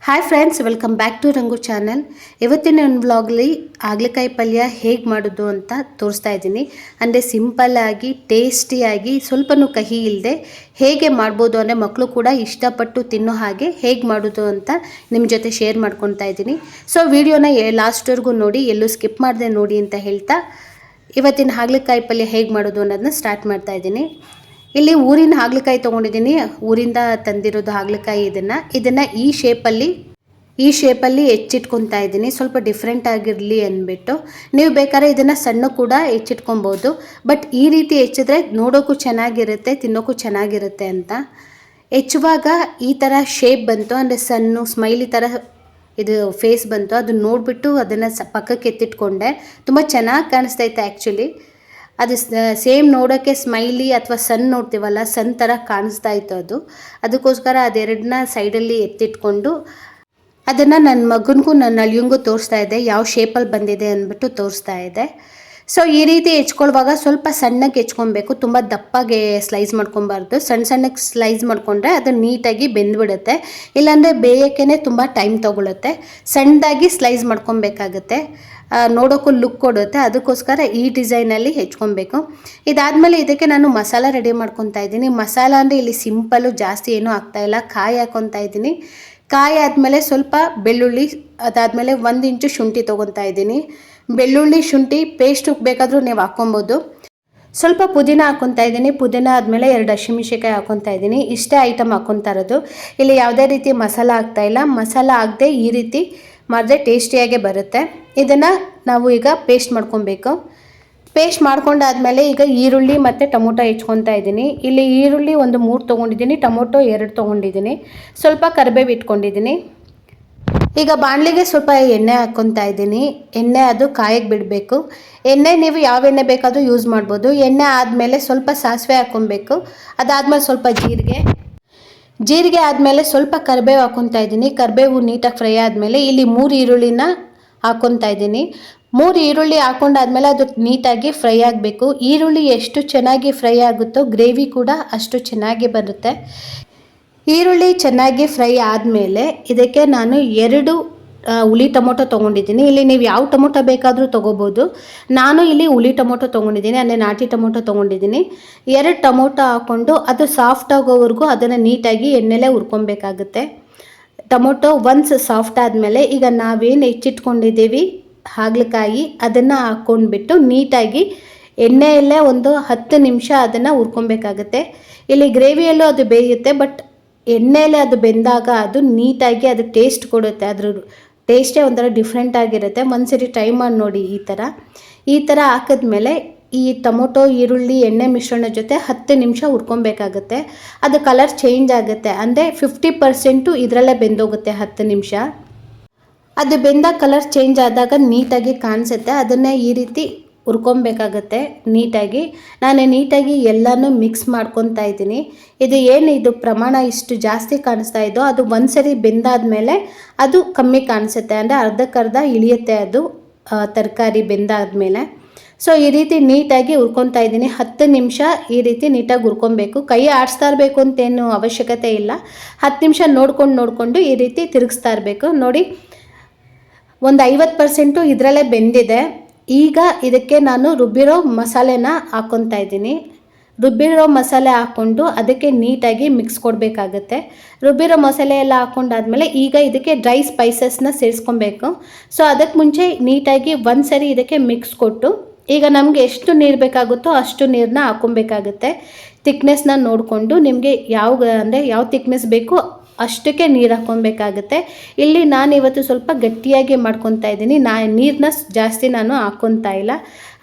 Hi friends, welcome back to Rangu channel. ಇವತ್ತಿನ ನನ್ನ ವ್ಲಾಗ್ಲಿ ಹಾಗಲಕಾಯಿ ಪಲ್ಯ ಹೇಗೆ ಮಾಡೋದು ಅಂತ ತೋರಿಸ್ತಾ ಇದ್ದೀನಿ. ಅಂದರೆ ಸಿಂಪಲ್ಲಾಗಿ ಟೇಸ್ಟಿಯಾಗಿ ಸ್ವಲ್ಪನೂ ಕಹಿ ಇಲ್ಲದೆ ಹೇಗೆ ಮಾಡ್ಬೋದು ಅಂದರೆ ಮಕ್ಕಳು ಕೂಡ ಇಷ್ಟಪಟ್ಟು ತಿನ್ನೋ ಹಾಗೆ ಹೇಗೆ ಮಾಡೋದು ಅಂತ ನಿಮ್ಮ ಜೊತೆ ಶೇರ್ ಮಾಡ್ಕೊತಾ ಇದ್ದೀನಿ. ಸೊ ವಿಡಿಯೋನ ಲಾಸ್ಟ್ವರೆಗೂ ನೋಡಿ, ಎಲ್ಲೂ ಸ್ಕಿಪ್ ಮಾಡದೆ ನೋಡಿ ಅಂತ ಹೇಳ್ತಾ ಇವತ್ತಿನ ಹಾಗಲಕಾಯಿ ಪಲ್ಯ ಹೇಗೆ ಮಾಡೋದು ಅನ್ನೋದನ್ನ ಸ್ಟಾರ್ಟ್ ಮಾಡ್ತಾ ಇದ್ದೀನಿ. ಇಲ್ಲಿ ಊರಿನ ಹಾಗಲಕಾಯಿ ತೊಗೊಂಡಿದ್ದೀನಿ, ಊರಿಂದ ತಂದಿರೋದು ಹಾಗಲಕಾಯಿ. ಇದನ್ನು ಈ ಶೇಪಲ್ಲಿ ಹೆಚ್ಚಿಟ್ಕೊತಾ ಇದ್ದೀನಿ, ಸ್ವಲ್ಪ ಡಿಫ್ರೆಂಟ್ ಆಗಿರಲಿ ಅಂದ್ಬಿಟ್ಟು. ನೀವು ಬೇಕಾದ್ರೆ ಇದನ್ನು ಸಣ್ಣ ಕೂಡ ಹೆಚ್ಚಿಟ್ಕೊಬೋದು, ಬಟ್ ಈ ರೀತಿ ಹೆಚ್ಚಿದ್ರೆ ನೋಡೋಕ್ಕೂ ಚೆನ್ನಾಗಿರುತ್ತೆ, ತಿನ್ನೋಕ್ಕೂ ಚೆನ್ನಾಗಿರುತ್ತೆ ಅಂತ. ಹೆಚ್ಚುವಾಗ ಈ ಥರ ಶೇಪ್ ಬಂತು, ಅಂದರೆ ಸಣ್ಣ ಸ್ಮೈಲಿ ಥರ ಇದು ಫೇಸ್ ಬಂತು. ಅದು ನೋಡಿಬಿಟ್ಟು ಅದನ್ನು ಪಕ್ಕಕ್ಕೆ ಎತ್ತಿಟ್ಕೊಂಡೆ. ತುಂಬ ಚೆನ್ನಾಗಿ ಕಾಣಿಸ್ತೈತೆ ಆ್ಯಕ್ಚುಲಿ. ಅದು ಸೇಮ್ ನೋಡೋಕ್ಕೆ ಸ್ಮೈಲಿ ಅಥವಾ ಸನ್ ನೋಡ್ತೀವಲ್ಲ, ಸನ್ ಥರ ಕಾಣಿಸ್ತಾ ಇತ್ತು ಅದು. ಅದಕ್ಕೋಸ್ಕರ ಅದೆರಡನ್ನ ಸೈಡಲ್ಲಿ ಎತ್ತಿಟ್ಕೊಂಡು ಅದನ್ನು ನನ್ನ ಮಗನಿಗೂ ನನ್ನ ಅಳಿಯಂಗೂ ತೋರಿಸ್ತಾ ಇದ್ದೆ, ಯಾವ ಶೇಪಲ್ಲಿ ಬಂದಿದೆ ಅಂದ್ಬಿಟ್ಟು ತೋರಿಸ್ತಾ ಇದ್ದೆ. ಸೊ ಈ ರೀತಿ ಹೆಚ್ಕೊಳ್ಳುವಾಗ ಸ್ವಲ್ಪ ಸಣ್ಣಗೆ ಹೆಚ್ಕೊಬೇಕು, ತುಂಬ ದಪ್ಪಾಗೆ ಸ್ಲೈಸ್ ಮಾಡ್ಕೊಬಾರ್ದು. ಸಣ್ಣಗೆ ಸ್ಲೈಸ್ ಮಾಡಿಕೊಂಡ್ರೆ ಅದು ನೀಟಾಗಿ ಬೆಂದ್ಬಿಡುತ್ತೆ, ಇಲ್ಲಾಂದರೆ ಬೇಯೋಕ್ಕೇ ತುಂಬ ಟೈಮ್ ತೊಗೊಳುತ್ತೆ. ಸಣ್ಣದಾಗಿ ಸ್ಲೈಸ್ ಮಾಡ್ಕೊಬೇಕಾಗುತ್ತೆ, ನೋಡೋಕ್ಕೂ ಲುಕ್ ಕೊಡುತ್ತೆ. ಅದಕ್ಕೋಸ್ಕರ ಈ ಡಿಸೈನಲ್ಲಿ ಹೆಚ್ಕೊಬೇಕು. ಇದಾದಮೇಲೆ ಇದಕ್ಕೆ ನಾನು ಮಸಾಲ ರೆಡಿ ಮಾಡ್ಕೊತಾ ಇದ್ದೀನಿ. ಮಸಾಲ ಅಂದರೆ ಇಲ್ಲಿ ಸಿಂಪಲ್ಲು, ಜಾಸ್ತಿ ಏನೂ ಆಗ್ತಾಯಿಲ್ಲ. ಕಾಯಿ ಹಾಕ್ಕೊತಾ ಇದ್ದೀನಿ. ಕಾಯಿ ಆದಮೇಲೆ ಸ್ವಲ್ಪ ಬೆಳ್ಳುಳ್ಳಿ, ಅದಾದಮೇಲೆ 1 ಇಂಚು ಶುಂಠಿ ತೊಗೊತಾ ಇದ್ದೀನಿ. ಬೆಳ್ಳುಳ್ಳಿ ಶುಂಠಿ ಪೇಸ್ಟ್ ಬೇಕಾದರೂ ನೀವು ಹಾಕ್ಕೊಬೋದು. ಸ್ವಲ್ಪ ಪುದೀನ ಹಾಕ್ಕೊತಾ ಇದ್ದೀನಿ. ಪುದೀನ ಆದಮೇಲೆ 2 ಹಸಿಮೆಣಸಿನ್ಕಾಯಿ ಹಾಕ್ಕೊತಾ ಇದ್ದೀನಿ. ಇಷ್ಟೇ ಐಟಮ್ ಹಾಕ್ಕೊತಾ ಇರೋದು. ಇಲ್ಲಿ ಯಾವುದೇ ರೀತಿ ಮಸಾಲ ಹಾಕ್ತಾಯಿಲ್ಲ. ಮಸಾಲ ಹಾಕದೆ ಈ ರೀತಿ ಮಾಡಿದ್ರೆ ಟೇಸ್ಟಿಯಾಗೆ ಬರುತ್ತೆ. ಇದನ್ನು ನಾವು ಈಗ ಪೇಸ್ಟ್ ಮಾಡ್ಕೊಬೇಕು. ಪೇಸ್ಟ್ ಮಾಡ್ಕೊಂಡಾದ್ಮೇಲೆ ಈಗ ಈರುಳ್ಳಿ ಮತ್ತು ಟೊಮೊಟೊ ಹೆಚ್ಕೊತಾ ಇದ್ದೀನಿ. ಇಲ್ಲಿ ಈರುಳ್ಳಿ ಒಂದು 3 ತೊಗೊಂಡಿದ್ದೀನಿ, ಟೊಮೊಟೊ 2 ತೊಗೊಂಡಿದ್ದೀನಿ, ಸ್ವಲ್ಪ ಕರಿಬೇವು ಇಟ್ಕೊಂಡಿದ್ದೀನಿ. ಈಗ ಬಾಣಲಿಗೆ ಸ್ವಲ್ಪ ಎಣ್ಣೆ ಹಾಕ್ಕೊತಾ ಇದ್ದೀನಿ. ಎಣ್ಣೆ ಅದು ಕಾಯಿಗೆ ಬಿಡಬೇಕು. ಎಣ್ಣೆ ನೀವು ಯಾವ ಎಣ್ಣೆ ಬೇಕಾದರೂ ಯೂಸ್ ಮಾಡ್ಬೋದು. ಎಣ್ಣೆ ಆದಮೇಲೆ ಸ್ವಲ್ಪ ಸಾಸಿವೆ ಹಾಕ್ಕೊಬೇಕು. ಅದಾದಮೇಲೆ ಸ್ವಲ್ಪ ಜೀರಿಗೆ ಆದಮೇಲೆ ಸ್ವಲ್ಪ ಕರಿಬೇವು ಹಾಕ್ಕೊತಾ ಇದ್ದೀನಿ. ಕರಿಬೇವು ನೀಟಾಗಿ ಫ್ರೈ ಆದಮೇಲೆ ಇಲ್ಲಿ 3 ಈರುಳ್ಳಿನ ಹಾಕ್ಕೊತಾ ಇದ್ದೀನಿ. 3 ಈರುಳ್ಳಿ ಹಾಕ್ಕೊಂಡಾದ್ಮೇಲೆ ಅದು ನೀಟಾಗಿ ಫ್ರೈ ಆಗಬೇಕು. ಈರುಳ್ಳಿ ಎಷ್ಟು ಚೆನ್ನಾಗಿ ಫ್ರೈ ಆಗುತ್ತೋ ಗ್ರೇವಿ ಕೂಡ ಅಷ್ಟು ಚೆನ್ನಾಗಿ ಬರುತ್ತೆ. ಈರುಳ್ಳಿ ಚೆನ್ನಾಗಿ ಫ್ರೈ ಆದಮೇಲೆ ಇದಕ್ಕೆ ನಾನು 2 ಹುಳಿ ಟೊಮೊಟೊ ತೊಗೊಂಡಿದ್ದೀನಿ. ಇಲ್ಲಿ ನೀವು ಯಾವ ಟೊಮೊಟೊ ಬೇಕಾದರೂ ತೊಗೋಬೋದು. ನಾನು ಇಲ್ಲಿ ಹುಳಿ ಟೊಮೊಟೊ ತೊಗೊಂಡಿದ್ದೀನಿ, ಅಂದರೆ ನಾಟಿ ಟೊಮೊಟೊ ತೊಗೊಂಡಿದ್ದೀನಿ. 2 ಟೊಮೊಟೊ ಹಾಕ್ಕೊಂಡು ಅದು ಸಾಫ್ಟ್ ಆಗೋವರೆಗೂ ಅದನ್ನು ನೀಟಾಗಿ ಎಣ್ಣೆಲೇ ಹುರ್ಕೊಬೇಕಾಗುತ್ತೆ. ಟೊಮೊಟೊ ಒನ್ಸ್ ಸಾಫ್ಟ್ ಆದಮೇಲೆ ಈಗ ನಾವೇನು ಹೆಚ್ಚಿಟ್ಕೊಂಡಿದ್ದೀವಿ ಹಾಗಲಕಾಯಿ, ಅದನ್ನು ಹಾಕ್ಕೊಂಡ್ಬಿಟ್ಟು ನೀಟಾಗಿ ಎಣ್ಣೆಯಲ್ಲೇ ಒಂದು 10 ನಿಮಿಷ ಅದನ್ನು ಹುರ್ಕೊಬೇಕಾಗುತ್ತೆ. ಇಲ್ಲಿ ಗ್ರೇವಿಯಲ್ಲೂ ಅದು ಬೇಯುತ್ತೆ, ಬಟ್ ಎಣ್ಣೆಯಲ್ಲೇ ಅದು ಬೆಂದಾಗ ಅದು ನೀಟಾಗಿ ಅದು ಟೇಸ್ಟ್ ಕೊಡುತ್ತೆ. ಅದ್ರ ಟೇಸ್ಟೇ ಒಂಥರ ಡಿಫ್ರೆಂಟ್ ಆಗಿರುತ್ತೆ. ಒಂದ್ಸರಿ ಟ್ರೈ ಮಾಡಿ ನೋಡಿ. ಈ ಥರ ಹಾಕಿದ್ಮೇಲೆ ಈ ಟೊಮೊಟೊ ಈರುಳ್ಳಿ ಎಣ್ಣೆ ಮಿಶ್ರಣ ಜೊತೆ 10 ನಿಮಿಷ ಹುರ್ಕೊಬೇಕಾಗುತ್ತೆ. ಅದು ಕಲರ್ ಚೇಂಜ್ ಆಗುತ್ತೆ, ಅಂದರೆ 50% ಇದರಲ್ಲೇ ಬೆಂದೋಗುತ್ತೆ 10 ನಿಮಿಷ. ಅದು ಬೆಂದ ಕಲರ್ ಚೇಂಜ್ ಆದಾಗ ನೀಟಾಗಿ ಕಾಣಿಸುತ್ತೆ. ಅದನ್ನೇ ಈ ರೀತಿ ಹುರ್ಕೊಬೇಕಾಗತ್ತೆ ನೀಟಾಗಿ. ನಾನು ನೀಟಾಗಿ ಎಲ್ಲನೂ ಮಿಕ್ಸ್ ಮಾಡ್ಕೊತಾ ಇದ್ದೀನಿ. ಇದು ಪ್ರಮಾಣ ಇಷ್ಟು ಜಾಸ್ತಿ ಕಾಣಿಸ್ತಾ ಇದ್ದೋ ಅದು ಒಂದ್ಸರಿ ಬೆಂದಾದ್ಮೇಲೆ ಅದು ಕಮ್ಮಿ ಕಾಣಿಸುತ್ತೆ, ಅಂದರೆ ಅರ್ಧಕ್ಕರ್ಧ ಇಳಿಯುತ್ತೆ ಅದು ತರಕಾರಿ ಬೆಂದಾದ್ಮೇಲೆ. ಸೊ ಈ ರೀತಿ ನೀಟಾಗಿ ಹುರ್ಕೊತಾ ಇದ್ದೀನಿ. 10 ನಿಮಿಷ ಈ ರೀತಿ ನೀಟಾಗಿ ಹುರ್ಕೊಬೇಕು. ಕೈ ಆಡಿಸ್ತಾ ಇರಬೇಕು ಅಂತೇನು ಅವಶ್ಯಕತೆ ಇಲ್ಲ. 10 ನಿಮಿಷ ನೋಡಿಕೊಂಡು ಈ ರೀತಿ ತಿರುಗಿಸ್ತಾ ಇರಬೇಕು. ನೋಡಿ, ಒಂದು 50% ಇದರಲ್ಲೇ ಬೆಂದಿದೆ. ಈಗ ಇದಕ್ಕೆ ನಾನು ರುಬ್ಬಿರೋ ಮಸಾಲೆನ ಹಾಕ್ಕೊತಾ ಇದ್ದೀನಿ. ರುಬ್ಬಿರೋ ಮಸಾಲೆ ಹಾಕ್ಕೊಂಡು ಅದಕ್ಕೆ ನೀಟಾಗಿ ಮಿಕ್ಸ್ ಕೊಡಬೇಕಾಗತ್ತೆ. ರುಬ್ಬಿರೋ ಮಸಾಲೆ ಎಲ್ಲ ಹಾಕ್ಕೊಂಡಾದ್ಮೇಲೆ ಈಗ ಇದಕ್ಕೆ ಡ್ರೈ ಸ್ಪೈಸಸ್ನ ಸೇರಿಸ್ಕೊಬೇಕು. ಸೊ ಅದಕ್ಕೆ ಮುಂಚೆ ನೀಟಾಗಿ ಒಂದ್ಸರಿ ಇದಕ್ಕೆ ಮಿಕ್ಸ್ ಕೊಟ್ಟು ಈಗ ನಮಗೆ ಎಷ್ಟು ನೀರು ಬೇಕಾಗುತ್ತೋ ಅಷ್ಟು ನೀರನ್ನ ಹಾಕ್ಕೊಬೇಕಾಗುತ್ತೆ. ತಿಕ್ನೆಸ್ನ ನೋಡಿಕೊಂಡು ನಿಮಗೆ ಯಾವ ತಿಕ್ನೆಸ್ ಬೇಕು ಅಷ್ಟಕ್ಕೆ ನೀರು ಹಾಕ್ಕೊಬೇಕಾಗುತ್ತೆ. ಇಲ್ಲಿ ನಾನು ಇವತ್ತು ಸ್ವಲ್ಪ ಗಟ್ಟಿಯಾಗಿ ಮಾಡ್ಕೊತಾ ಇದ್ದೀನಿ. ನೀರನ್ನ ಜಾಸ್ತಿ ನಾನು ಹಾಕ್ಕೊತಾ ಇಲ್ಲ,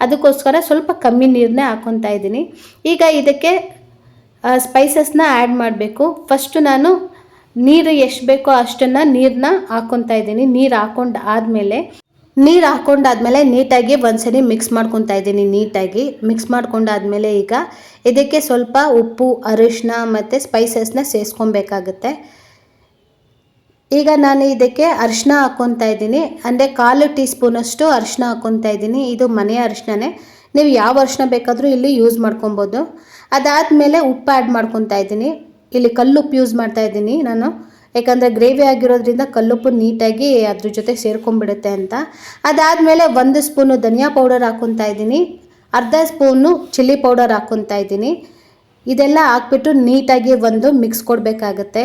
ಅದಕ್ಕೋಸ್ಕರ ಸ್ವಲ್ಪ ಕಮ್ಮಿ ನೀರನ್ನೇ ಹಾಕ್ಕೊತಾ ಇದ್ದೀನಿ. ಈಗ ಇದಕ್ಕೆ ಸ್ಪೈಸಸ್ನ ಆ್ಯಡ್ ಮಾಡಬೇಕು. ಫಸ್ಟು ನಾನು ನೀರು ಎಷ್ಟು ಬೇಕೋ ಅಷ್ಟನ್ನು ನೀರನ್ನ ಹಾಕ್ಕೊತಾ ಇದ್ದೀನಿ. ನೀರು ಹಾಕ್ಕೊಂಡಾದ್ಮೇಲೆ ನೀಟಾಗಿ ಒಂದ್ಸರಿ ಮಿಕ್ಸ್ ಮಾಡ್ಕೊತಾ ಇದ್ದೀನಿ. ನೀಟಾಗಿ ಮಿಕ್ಸ್ ಮಾಡ್ಕೊಂಡಾದ್ಮೇಲೆ ಈಗ ಇದಕ್ಕೆ ಸ್ವಲ್ಪ ಉಪ್ಪು, ಅರಿಶಿನ ಮತ್ತು ಸ್ಪೈಸಸ್ನ ಸೇರಿಸ್ಕೊಬೇಕಾಗುತ್ತೆ. ಈಗ ನಾನು ಇದಕ್ಕೆ ಅರಿಶಿನ ಹಾಕ್ಕೊತಾ ಇದ್ದೀನಿ, ಅಂದರೆ 1/4 ಟೀ ಸ್ಪೂನಷ್ಟು ಅರಿಶಿನ ಹಾಕ್ಕೊತಾ ಇದ್ದೀನಿ. ಇದು ಮನೆಯ ಅರಿಶಿನನೇ, ನೀವು ಯಾವ ಅರಿಶಿನ ಬೇಕಾದರೂ ಇಲ್ಲಿ ಯೂಸ್ ಮಾಡ್ಕೊಬೋದು. ಅದಾದಮೇಲೆ ಉಪ್ಪು ಆ್ಯಡ್ ಮಾಡ್ಕೊತಾ ಇದ್ದೀನಿ. ಇಲ್ಲಿ ಕಲ್ಲುಪ್ಪು ಯೂಸ್ ಮಾಡ್ತಾ ಇದ್ದೀನಿ ನಾನು. ಯಾಕಂದರೆ ಗ್ರೇವಿ ಆಗಿರೋದ್ರಿಂದ ಕಲ್ಲುಪ್ಪು ನೀಟಾಗಿ ಅದ್ರ ಜೊತೆ ಸೇರ್ಕೊಂಡ್ಬಿಡುತ್ತೆ ಅಂತ. ಅದಾದಮೇಲೆ 1 ಸ್ಪೂನು ಧನಿಯಾ ಪೌಡರ್ ಹಾಕ್ಕೊತಾ ಇದ್ದೀನಿ, ಅರ್ಧ ಸ್ಪೂನು ಚಿಲ್ಲಿ ಪೌಡರ್ ಹಾಕ್ಕೊತಾ ಇದ್ದೀನಿ. ಇದೆಲ್ಲ ಹಾಕ್ಬಿಟ್ಟು ನೀಟಾಗಿ ಒಂದು ಮಿಕ್ಸ್ ಕೊಡಬೇಕಾಗತ್ತೆ.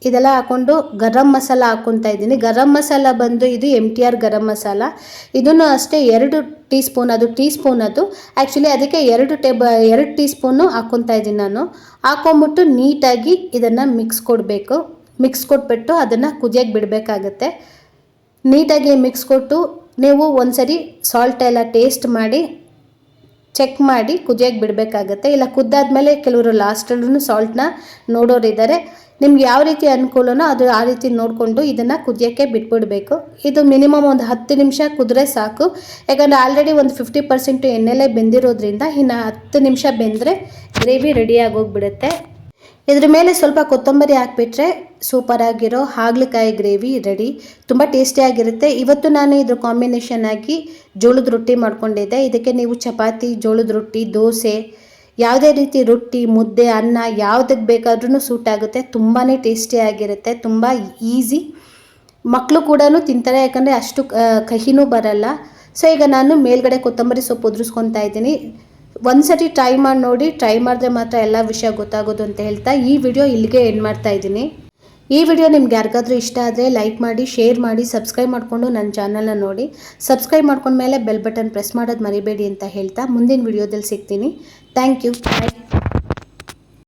ಇದೆಲ್ಲ ಹಾಕ್ಕೊಂಡು ಗರಂ ಮಸಾಲ ಹಾಕ್ಕೊತಾ ಇದ್ದೀನಿ. ಗರಂ ಮಸಾಲ ಬಂದು ಇದು MTR ಗರಂ ಮಸಾಲ. ಇದನ್ನು ಅಷ್ಟೇ 2 ಟೀ ಸ್ಪೂನ್, ಅದು ಟೀ ಸ್ಪೂನ್ ಅದು ಆ್ಯಕ್ಚುಲಿ, ಅದಕ್ಕೆ 2 ಟೀ ಸ್ಪೂನು ಹಾಕ್ಕೊತಾ ಇದ್ದೀನಿ ನಾನು. ಹಾಕ್ಕೊಂಬಿಟ್ಟು ನೀಟಾಗಿ ಇದನ್ನು ಮಿಕ್ಸ್ ಕೊಡಬೇಕು. ಮಿಕ್ಸ್ ಕೊಟ್ಬಿಟ್ಟು ಅದನ್ನು ಕುದಿಯೋಕ್ಕೆ ಬಿಡಬೇಕಾಗತ್ತೆ. ನೀಟಾಗಿ ಮಿಕ್ಸ್ ಕೊಟ್ಟು ನೀವು ಒಂದ್ಸರಿ ಸಾಲ್ಟ್ ಎಲ್ಲ ಟೇಸ್ಟ್ ಮಾಡಿ ಚೆಕ್ ಮಾಡಿ ಕುದಿಯೋಕ್ಕೆ ಬಿಡಬೇಕಾಗತ್ತೆ. ಇಲ್ಲ ಕುದ್ದಾದ್ಮೇಲೆ ಕೆಲವರು ಲಾಸ್ಟಲ್ಲೂ ಸಾಲ್ಟ್ನ ನೋಡೋರಿದ್ದಾರೆ. ನಿಮ್ಗೆ ಯಾವ ರೀತಿ ಅನುಕೂಲನೋ ಅದು ಆ ರೀತಿ ನೋಡಿಕೊಂಡು ಇದನ್ನು ಕುದಿಯೋಕ್ಕೆ ಬಿಟ್ಬಿಡಬೇಕು. ಇದು ಮಿನಿಮಮ್ ಒಂದು 10 ನಿಮಿಷ ಕುದ್ರೆ ಸಾಕು. ಯಾಕಂದರೆ ಆಲ್ರೆಡಿ ಒಂದು 50% ಎಣ್ಣೆಲೇ ಬೆಂದಿರೋದ್ರಿಂದ ಇನ್ನು 10 ನಿಮಿಷ ಬೆಂದರೆ ಗ್ರೇವಿ ರೆಡಿಯಾಗೋಗ್ಬಿಡುತ್ತೆ. ಇದ್ರ ಮೇಲೆ ಸ್ವಲ್ಪ ಕೊತ್ತಂಬರಿ ಹಾಕ್ಬಿಟ್ರೆ ಸೂಪರಾಗಿರೋ ಹಾಗಲಕಾಯಿ ಗ್ರೇವಿ ರೆಡಿ. ತುಂಬ ಟೇಸ್ಟಿಯಾಗಿರುತ್ತೆ. ಇವತ್ತು ನಾನು ಇದ್ರ ಕಾಂಬಿನೇಷನ್ ಆಗಿ ಜೋಳದ ರೊಟ್ಟಿ ಮಾಡ್ಕೊಂಡಿದ್ದೆ. ಇದಕ್ಕೆ ನೀವು ಚಪಾತಿ, ಜೋಳದ ರೊಟ್ಟಿ, ದೋಸೆ, ಯಾವುದೇ ರೀತಿ ರೊಟ್ಟಿ, ಮುದ್ದೆ, ಅನ್ನ ಯಾವುದಕ್ಕೆ ಬೇಕಾದ್ರೂ ಸೂಟ್ ಆಗುತ್ತೆ. ತುಂಬಾ ಟೇಸ್ಟಿಯಾಗಿರುತ್ತೆ, ತುಂಬ ಈಸಿ. ಮಕ್ಕಳು ಕೂಡ ತಿಂತಾರೆ, ಯಾಕಂದರೆ ಅಷ್ಟು ಕಹಿನೂ ಬರಲ್ಲ. ಸೊ ಈಗ ನಾನು ಮೇಲ್ಗಡೆ ಕೊತ್ತಂಬರಿ ಸೊಪ್ಪು ಉದುರಿಸ್ಕೊತಾ ಇದ್ದೀನಿ. ಒಂದ್ಸತಿ ಟ್ರೈ ಮಾಡಿ ನೋಡಿ, ಟ್ರೈ ಮಾಡಿದ್ರೆ ಮಾತ್ರ ಎಲ್ಲ ವಿಷಯ ಗೊತ್ತಾಗೋದು ಅಂತ ಹೇಳ್ತಾ ಈ ವಿಡಿಯೋ ಇಲ್ಲಿಗೆ ಎಂಡ್ ಮಾಡ್ತಾ ಇದ್ದೀನಿ. ಈ ವಿಡಿಯೋ ನಿಮ್ಗೆ ಯಾರಿಗಾದ್ರೂ ಇಷ್ಟ ಆದರೆ ಲೈಕ್ ಮಾಡಿ, ಶೇರ್ ಮಾಡಿ, ಸಬ್ಸ್ಕ್ರೈಬ್ ಮಾಡಿಕೊಂಡು ನನ್ನ ಚಾನಲ್ನ ನೋಡಿ. ಸಬ್ಸ್ಕ್ರೈಬ್ ಮಾಡ್ಕೊಂಡ್ಮೇಲೆ ಬೆಲ್ ಬಟನ್ ಪ್ರೆಸ್ ಮಾಡೋದು ಮರಿಬೇಡಿ ಅಂತ ಹೇಳ್ತಾ ಮುಂದಿನ ವಿಡಿಯೋದಲ್ಲಿ ಸಿಗ್ತೀನಿ. Thank you. ಬಾಯ್.